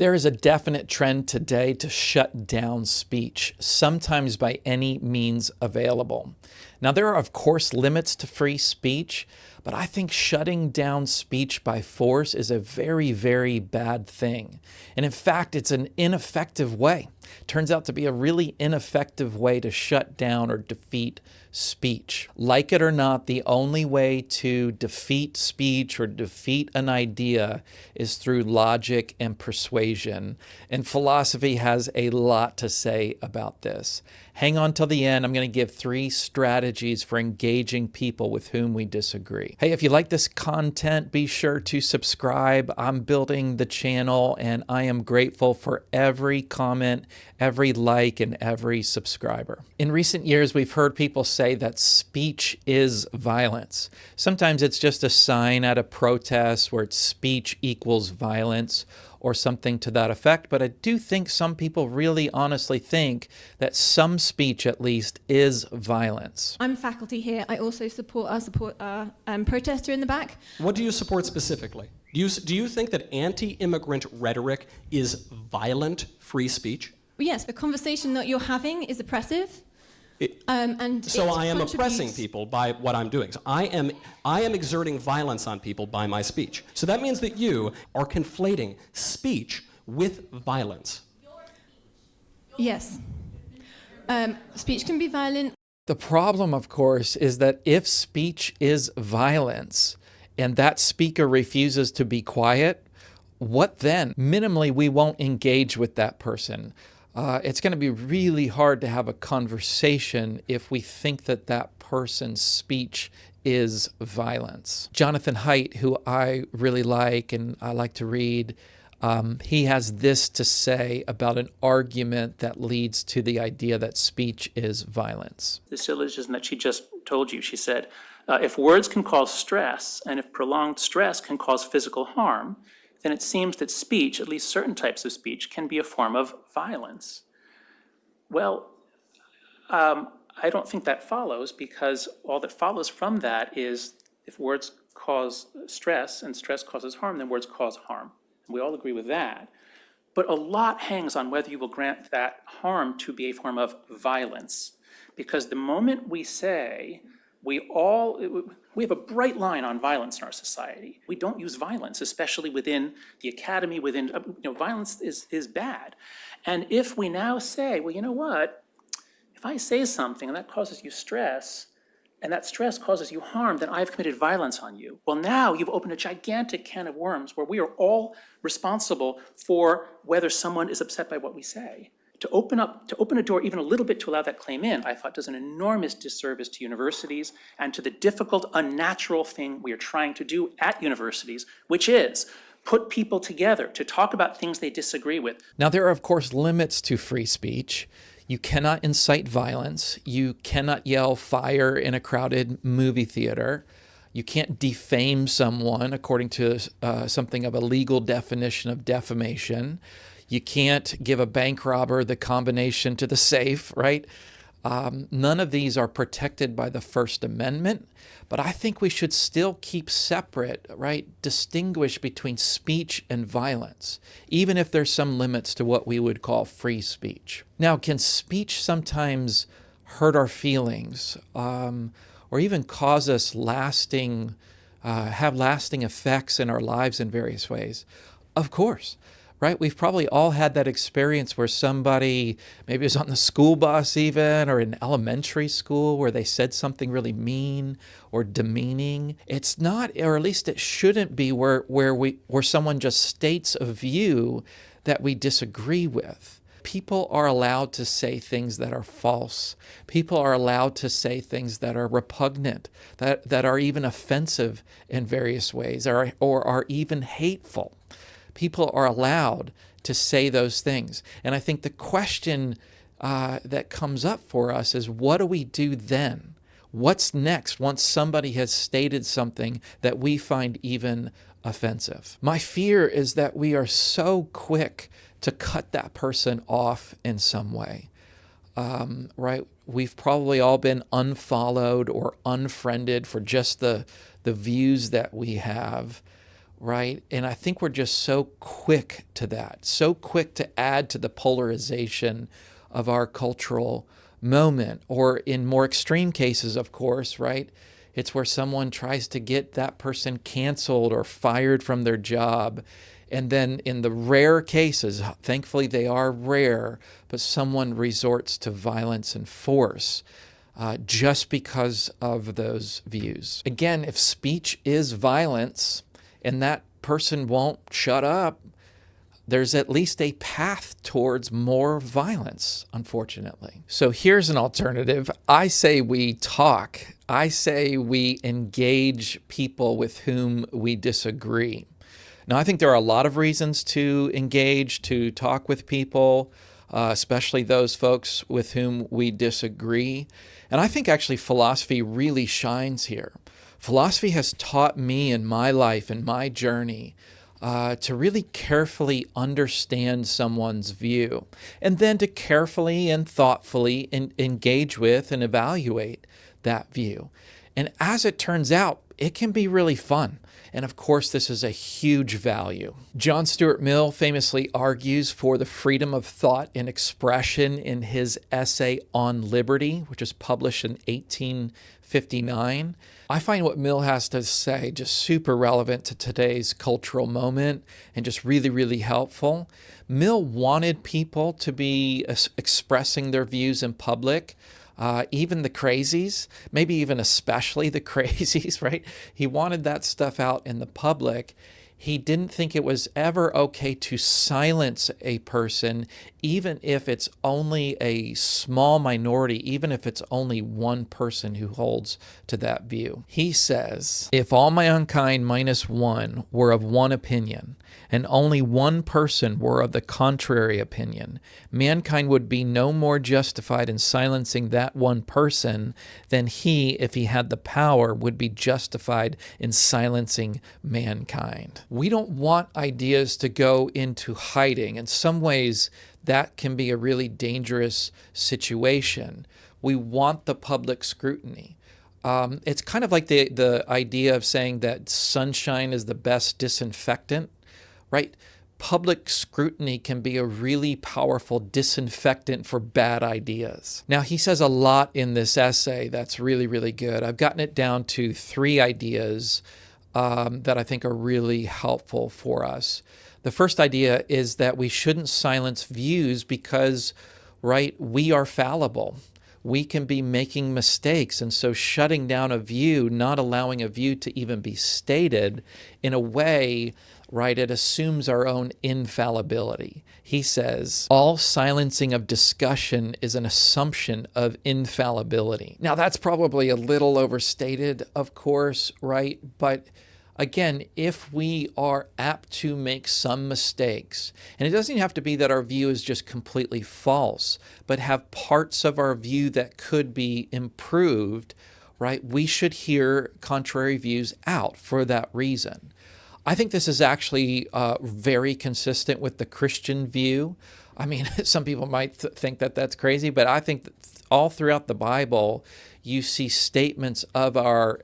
There is a definite trend today to shut down speech, sometimes by any means available. Now, there are, of course, limits to free speech, but I think shutting down speech by force is a very, very bad thing. And in fact, it's an ineffective way. It turns out to be a really ineffective way to shut down or defeat speech. Like it or not, the only way to defeat speech or defeat an idea is through logic and persuasion. And philosophy has a lot to say about this. Hang on till the end. I'm going to give 3 strategies for engaging people with whom we disagree. Hey, if you like this content, be sure to subscribe. I'm building the channel and I am grateful for every comment, every like, and every subscriber. In recent years, we've heard people say that speech is violence. Sometimes it's just a sign at a protest where it's speech equals violence or something to that effect. But I do think some people really honestly think that some speech, at least, is violence. I'm faculty here. I also support a protester in the back. What do you support specifically? Do you think that anti-immigrant rhetoric is violent free speech? Well, yes, the conversation that you're having is oppressive. So I am oppressing people by what I'm doing. So I am exerting violence on people by my speech. So that means that you are conflating speech with violence. Yes. Speech can be violent. The problem, of course, is that if speech is violence and that speaker refuses to be quiet, what then? Minimally, we won't engage with that person. It's going to be really hard to have a conversation if we think that that person's speech is violence. Jonathan Haidt, who I really like and I like to read, he has this to say about an argument that leads to the idea that speech is violence. The syllogism that she just told you, she said, if words can cause stress and if prolonged stress can cause physical harm, then it seems that speech, at least certain types of speech, can be a form of violence. Well, I don't think that follows, because all that follows from that is if words cause stress and stress causes harm, then words cause harm. We all agree with that. But a lot hangs on whether you will grant that harm to be a form of violence. Because the moment we say we have a bright line on violence in our society. We don't use violence, especially within the academy, violence is bad. And if we now say, well, you know what, if I say something and that causes you stress, and that stress causes you harm, then I've committed violence on you. Well, now you've opened a gigantic can of worms where we are all responsible for whether someone is upset by what we say. To open a door even a little bit to allow that claim in, I thought does an enormous disservice to universities and to the difficult, unnatural thing we are trying to do at universities, which is put people together to talk about things they disagree with. Now, there are, of course, limits to free speech. You cannot incite violence. You cannot yell fire in a crowded movie theater. You can't defame someone according to something of a legal definition of defamation. You can't give a bank robber the combination to the safe, right? None of these are protected by the First Amendment, but I think we should still keep separate, right? Distinguish between speech and violence, even if there's some limits to what we would call free speech. Now, can speech sometimes hurt our feelings or even cause us have lasting effects in our lives in various ways? Of course. Right? We've probably all had that experience where somebody, maybe it was on the school bus even, or in elementary school, where they said something really mean or demeaning. It's not, or at least it shouldn't be, where someone just states a view that we disagree with. People are allowed to say things that are false. People are allowed to say things that are repugnant, that are even offensive in various ways, or are even hateful. People are allowed to say those things. And I think the question that comes up for us is, what do we do then? What's next once somebody has stated something that we find even offensive? My fear is that we are so quick to cut that person off in some way, right? We've probably all been unfollowed or unfriended for just the views that we have. right? And I think we're just so quick to that, so quick to add to the polarization of our cultural moment. Or in more extreme cases, of course, right? It's where someone tries to get that person canceled or fired from their job. And then in the rare cases, thankfully they are rare, but someone resorts to violence and force just because of those views. Again, if speech is violence and that person won't shut up, there's at least a path towards more violence, unfortunately. So here's an alternative. I say we talk. I say we engage people with whom we disagree. Now, I think there are a lot of reasons to engage, to talk with people, especially those folks with whom we disagree. And I think actually philosophy really shines here. Philosophy has taught me in my life, in my journey, to really carefully understand someone's view, and then to carefully and thoughtfully engage with and evaluate that view. And as it turns out, it can be really fun. And of course, this is a huge value. John Stuart Mill famously argues for the freedom of thought and expression in his essay on liberty, which was published in 1859. I find what Mill has to say just super relevant to today's cultural moment and just really, really helpful. Mill wanted people to be expressing their views in public. Even the crazies, maybe even especially the crazies, right? He wanted that stuff out in the public. He didn't think it was ever okay to silence a person, even if it's only a small minority, even if it's only one person who holds to that view. He says, if all mankind minus one were of one opinion, and only one person were of the contrary opinion, mankind would be no more justified in silencing that one person than he, if he had the power, would be justified in silencing mankind. We don't want ideas to go into hiding. In some ways, that can be a really dangerous situation. We want the public scrutiny. It's kind of like the idea of saying that sunshine is the best disinfectant, right? Public scrutiny can be a really powerful disinfectant for bad ideas. Now, he says a lot in this essay that's really, really good. I've gotten it down to 3 ideas that I think are really helpful for us. The first idea is that we shouldn't silence views because, right, we are fallible. We can be making mistakes, and so shutting down a view, not allowing a view to even be stated in a way, right, it assumes our own infallibility. He says, all silencing of discussion is an assumption of infallibility. Now, that's probably a little overstated, of course, right? But again, if we are apt to make some mistakes, and it doesn't have to be that our view is just completely false, but have parts of our view that could be improved, right? We should hear contrary views out for that reason. I think this is actually very consistent with the Christian view. I mean, some people might think that that's crazy, but I think that all throughout the Bible, you see statements of our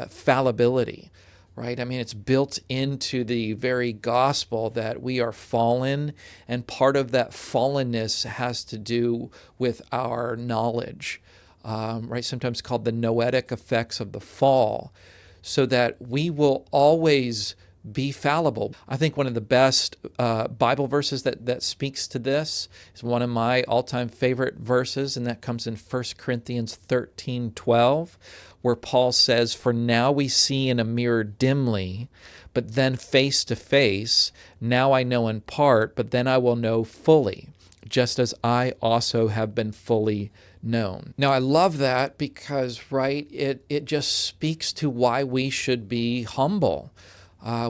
fallibility, right? I mean, it's built into the very gospel that we are fallen, and part of that fallenness has to do with our knowledge, right? Sometimes called the noetic effects of the fall, so that we will always be fallible. I think one of the best Bible verses that speaks to this is one of my all-time favorite verses, and that comes in 1 Corinthians 13:12, where Paul says, "For now we see in a mirror dimly, but then face to face. Now I know in part, but then I will know fully, just as I also have been fully known." Now, I love that because, right, it just speaks to why we should be humble.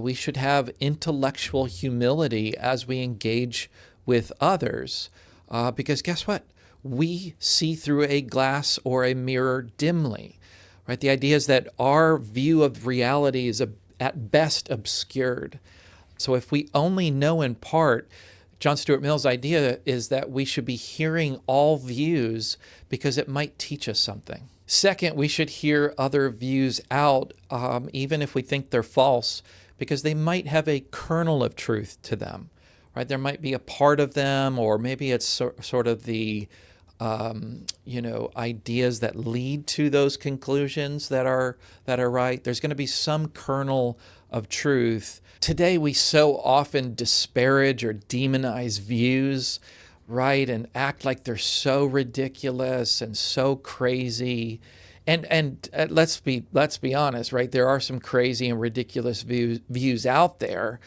We should have intellectual humility as we engage with others, because guess what? We see through a glass or a mirror dimly, right? The idea is that our view of reality is at best obscured. So if we only know in part, John Stuart Mill's idea is that we should be hearing all views because it might teach us something. Second, we should hear other views out, even if we think they're false, because they might have a kernel of truth to them, right? There might be a part of them, or maybe it's sort of the ideas that lead to those conclusions that are right. There's going to be some kernel of truth. Today, we so often disparage or demonize views, right, and act like they're so ridiculous and so crazy. And let's be honest, right? There are some crazy and ridiculous views out there.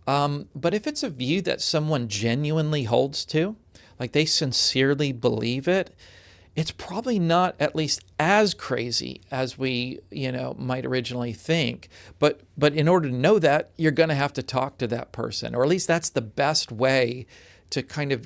But if it's a view that someone genuinely holds to, like they sincerely believe it, it's probably not at least as crazy as we, might originally think. But in order to know that, you're going to have to talk to that person, or at least that's the best way to kind of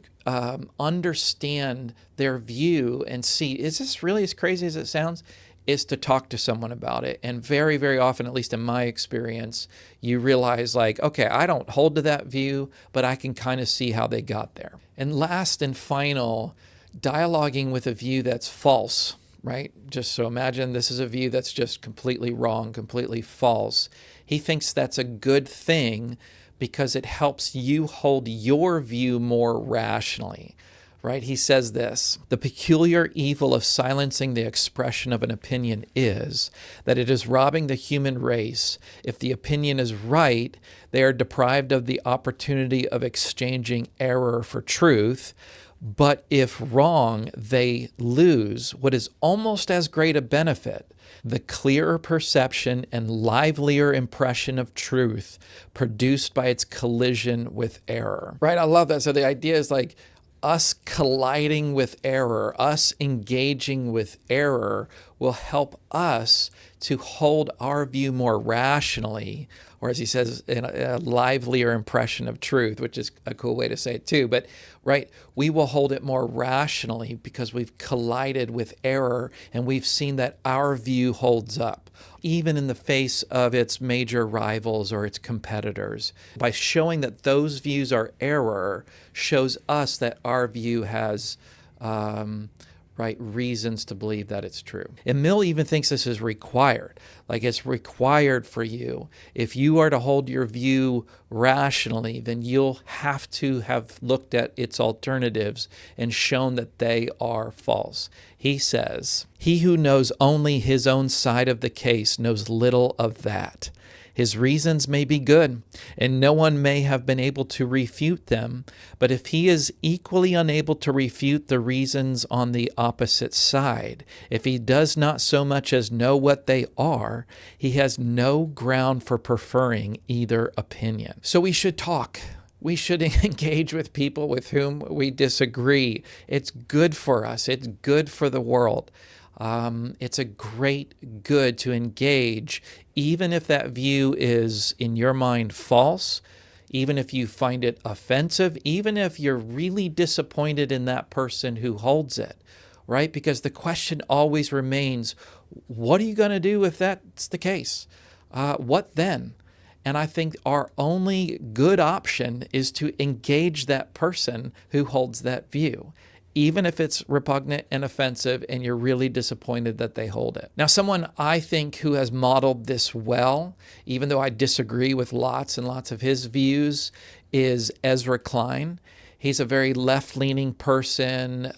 understand their view and see, is this really as crazy as it sounds? Is to talk to someone about it. And very, very often, at least in my experience, you realize like, okay, I don't hold to that view, but I can kind of see how they got there. And last and final, dialoguing with a view that's false, right? Just so imagine this is a view that's just completely wrong, completely false. He thinks that's a good thing because it helps you hold your view more rationally. Right? He says this: the peculiar evil of silencing the expression of an opinion is that it is robbing the human race. If the opinion is right, they are deprived of the opportunity of exchanging error for truth. But if wrong, they lose what is almost as great a benefit: the clearer perception and livelier impression of truth produced by its collision with error. Right? I love that. So the idea is like, us colliding with error, us engaging with error will help us to hold our view more rationally, or as he says, in a livelier impression of truth, which is a cool way to say it too. But right, we will hold it more rationally because we've collided with error and we've seen that our view holds up, even in the face of its major rivals or its competitors. By showing that those views are error, shows us that our view has reasons to believe that it's true. And Mill even thinks this is required. Like it's required for you. If you are to hold your view rationally, then you'll have to have looked at its alternatives and shown that they are false. He says, he who knows only his own side of the case knows little of that. His reasons may be good, and no one may have been able to refute them, but if he is equally unable to refute the reasons on the opposite side, if he does not so much as know what they are, he has no ground for preferring either opinion. So we should talk. We should engage with people with whom we disagree. It's good for us. It's good for the world. It's a great good to engage, even if that view is, in your mind, false, even if you find it offensive, even if you're really disappointed in that person who holds it, right? Because the question always remains, what are you going to do if that's the case? What then? And I think our only good option is to engage that person who holds that view, even if it's repugnant and offensive and you're really disappointed that they hold it. Now, someone I think who has modeled this well, even though I disagree with lots and lots of his views, is Ezra Klein. He's a very left-leaning person.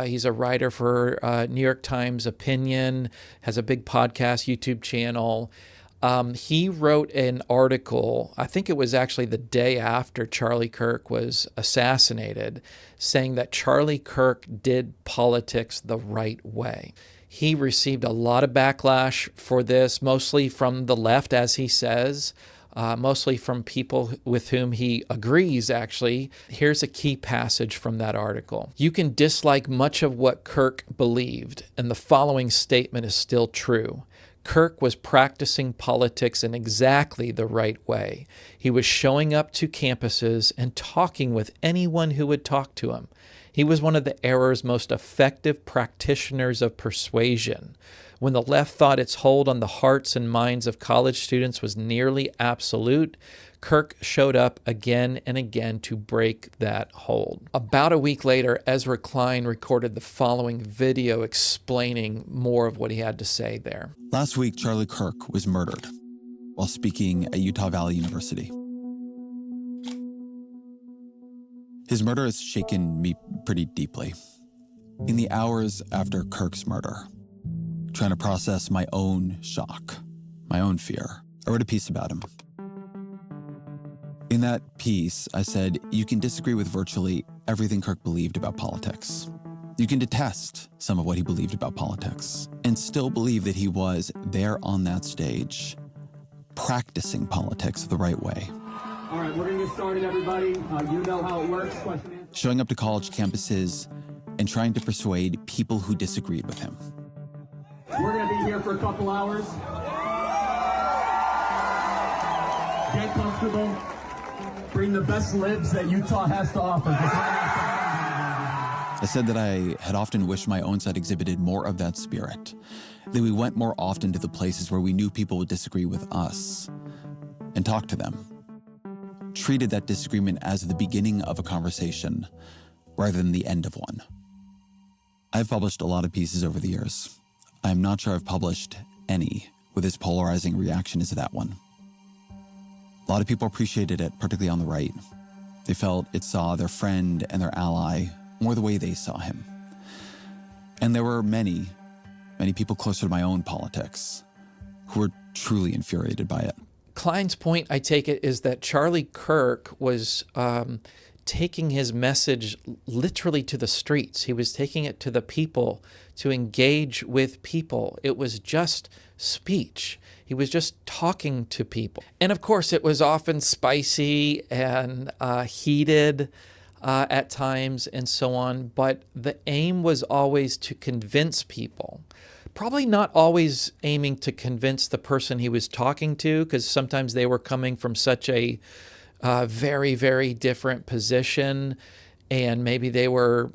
He's a writer for New York Times Opinion, has a big podcast, YouTube channel. He wrote an article, I think it was actually the day after Charlie Kirk was assassinated, saying that Charlie Kirk did politics the right way. He received a lot of backlash for this, mostly from the left, as he says, mostly from people with whom he agrees, actually. Here's a key passage from that article. You can dislike much of what Kirk believed, and the following statement is still true. Kirk was practicing politics in exactly the right way. He was showing up to campuses and talking with anyone who would talk to him. He was one of the era's most effective practitioners of persuasion. When the left thought its hold on the hearts and minds of college students was nearly absolute, Kirk showed up again and again to break that hold. About a week later, Ezra Klein recorded the following video explaining more of what he had to say there. Last week, Charlie Kirk was murdered. while speaking at Utah Valley University. His murder has shaken me pretty deeply. In the hours after Kirk's murder, trying to process my own shock, my own fear, I wrote a piece about him. In that piece, I said, you can disagree with virtually everything Kirk believed about politics. You can detest some of what he believed about politics and still believe that he was there on that stage, practicing politics the right way. All right, we're going to get started, everybody. You know how it works. Question answer. Showing up to college campuses and trying to persuade people who disagreed with him. We're going to be here for a couple hours. Get comfortable. Bring the best libs that Utah has to offer. I said that I had often wished my own side exhibited more of that spirit, that we went more often to the places where we knew people would disagree with us and talked to them. Treated that disagreement as the beginning of a conversation rather than the end of one. I've published a lot of pieces over the years. I'm not sure I've published any with as polarizing reaction as that one. A lot of people appreciated it, particularly on the right. They felt it saw their friend and their ally more the way they saw him. And there were many people closer to my own politics who were truly infuriated by it. Klein's point, I take it, is that Charlie Kirk was taking his message literally to the streets. He was taking it to the people, to engage with people. It was just speech. He was just talking to people. And of course, it was often spicy and heated at times and so on. But the aim was always to convince people. Probably not always aiming to convince the person he was talking to, because sometimes they were coming from such a very, very different position, and maybe they were,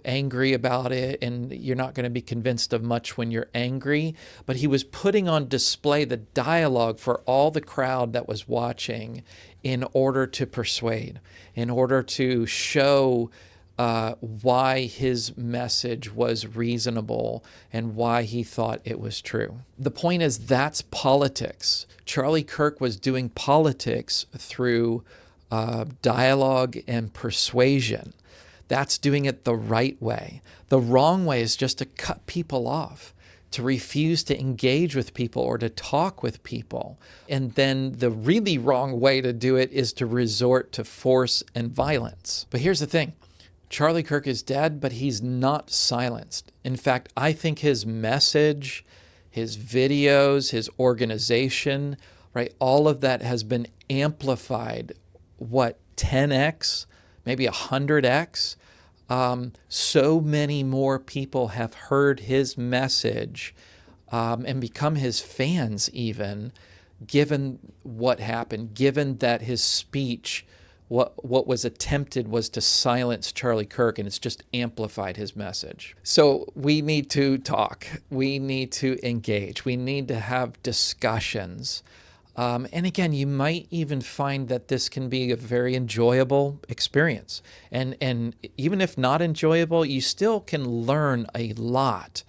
angry about it, and you're not going to be convinced of much when you're angry. But he was putting on display the dialogue for all the crowd that was watching in order to persuade, in order to show why his message was reasonable and why he thought it was true. The point is, that's politics. Charlie Kirk was doing politics through dialogue and persuasion. That's doing it the right way. The wrong way is just to cut people off, to refuse to engage with people or to talk with people. And then the really wrong way to do it is to resort to force and violence. But here's the thing. Charlie Kirk is dead, but he's not silenced. In fact, I think his message, his videos, his organization, right, all of that has been amplified, 10x, maybe 100x. So many more people have heard his message and become his fans even, given what happened, given that his speech, what was attempted was to silence Charlie Kirk, and it's just amplified his message. So we need to talk. We need to engage. We need to have discussions. And again, you might even find that this can be a very enjoyable experience. And even if not enjoyable, you still can learn a lot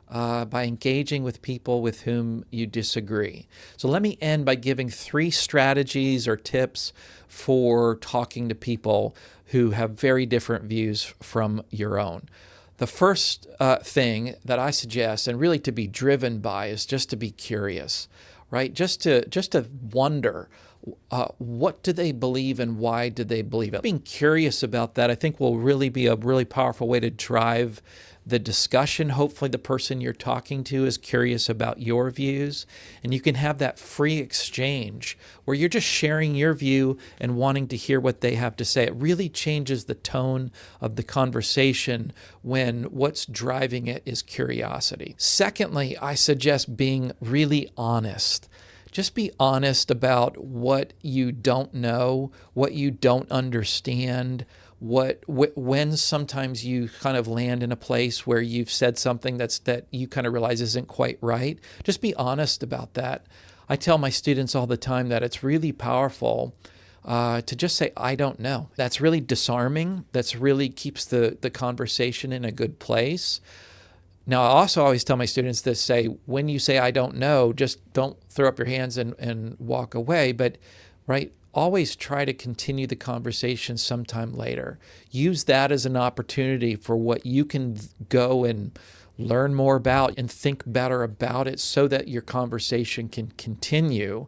by engaging with people with whom you disagree. So let me end by giving 3 strategies or tips for talking to people who have very different views from your own. The first thing that I suggest, and really to be driven by, is just to be curious, right? Just to wonder, what do they believe and why do they believe it? Being curious about that, I think, will really be a really powerful way to drive the discussion. Hopefully the person you're talking to is curious about your views, and you can have that free exchange where you're just sharing your view and wanting to hear what they have to say. It really changes the tone of the conversation when what's driving it is curiosity. Secondly, I suggest being really honest. Just be honest about what you don't know, what you don't understand, when sometimes you kind of land in a place where you've said something that you kind of realize isn't quite right. Just be honest about that. I tell my students all the time that it's really powerful to just say, I don't know. That's really disarming. That's really keeps the conversation in a good place. Now, I also always tell my students this, say, when you say, I don't know, just don't throw up your hands and walk away. But, right, always try to continue the conversation sometime later. Use that as an opportunity for what you can go and learn more about and think better about it so that your conversation can continue.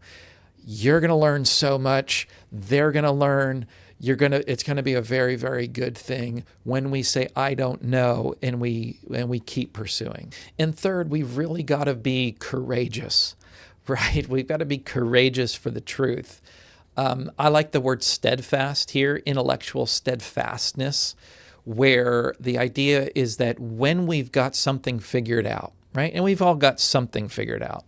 You're going to learn so much. They're going to learn. It's going to be a very, very good thing when we say, I don't know, and we keep pursuing. And third, we've really got to be courageous, right? We've got to be courageous for the truth. I like the word steadfast here, intellectual steadfastness, where the idea is that when we've got something figured out, right? And we've all got something figured out.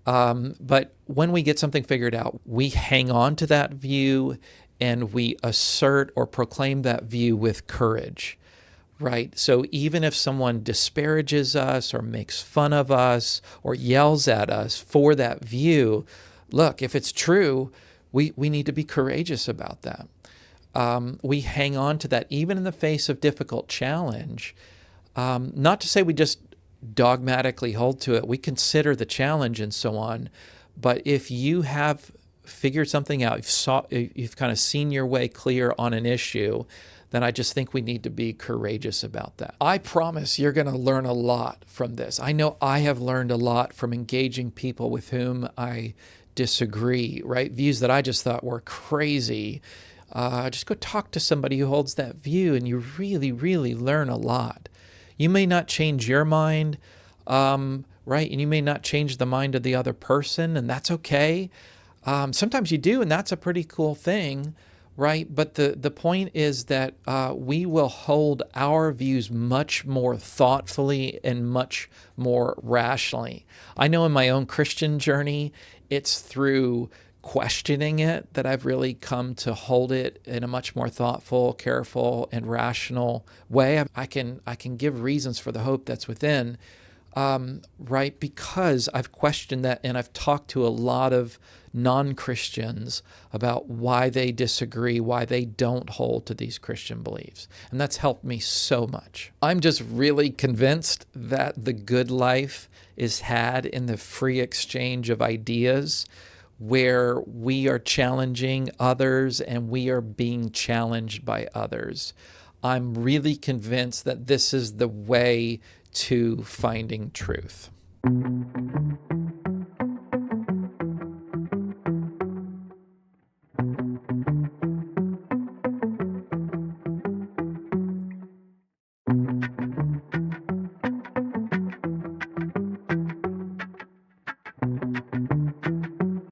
But when we get something figured out, we hang on to that view and we assert or proclaim that view with courage, right? So even if someone disparages us or makes fun of us or yells at us for that view, look, if it's true, we need to be courageous about that. We hang on to that even in the face of difficult challenge. Not to say we just dogmatically hold to it. We consider the challenge and so on. But if you have figured something out, you've kind of seen your way clear on an issue, then I just think we need to be courageous about that. I promise you're going to learn a lot from this. I know I have learned a lot from engaging people with whom I disagree, right? Views that I just thought were crazy. Just go talk to somebody who holds that view and you really, really learn a lot. You may not change your mind, right? And you may not change the mind of the other person, and that's okay. Sometimes you do, and that's a pretty cool thing, right? But the point is that we will hold our views much more thoughtfully and much more rationally. I know in my own Christian journey, it's through questioning it that I've really come to hold it in a much more thoughtful, careful, and rational way. I can give reasons for the hope that's within, right? Because I've questioned that and I've talked to a lot of non-Christians about why they disagree, why they don't hold to these Christian beliefs. And that's helped me so much. I'm just really convinced that the good life is had in the free exchange of ideas, where we are challenging others and we are being challenged by others. I'm really convinced that this is the way to finding truth.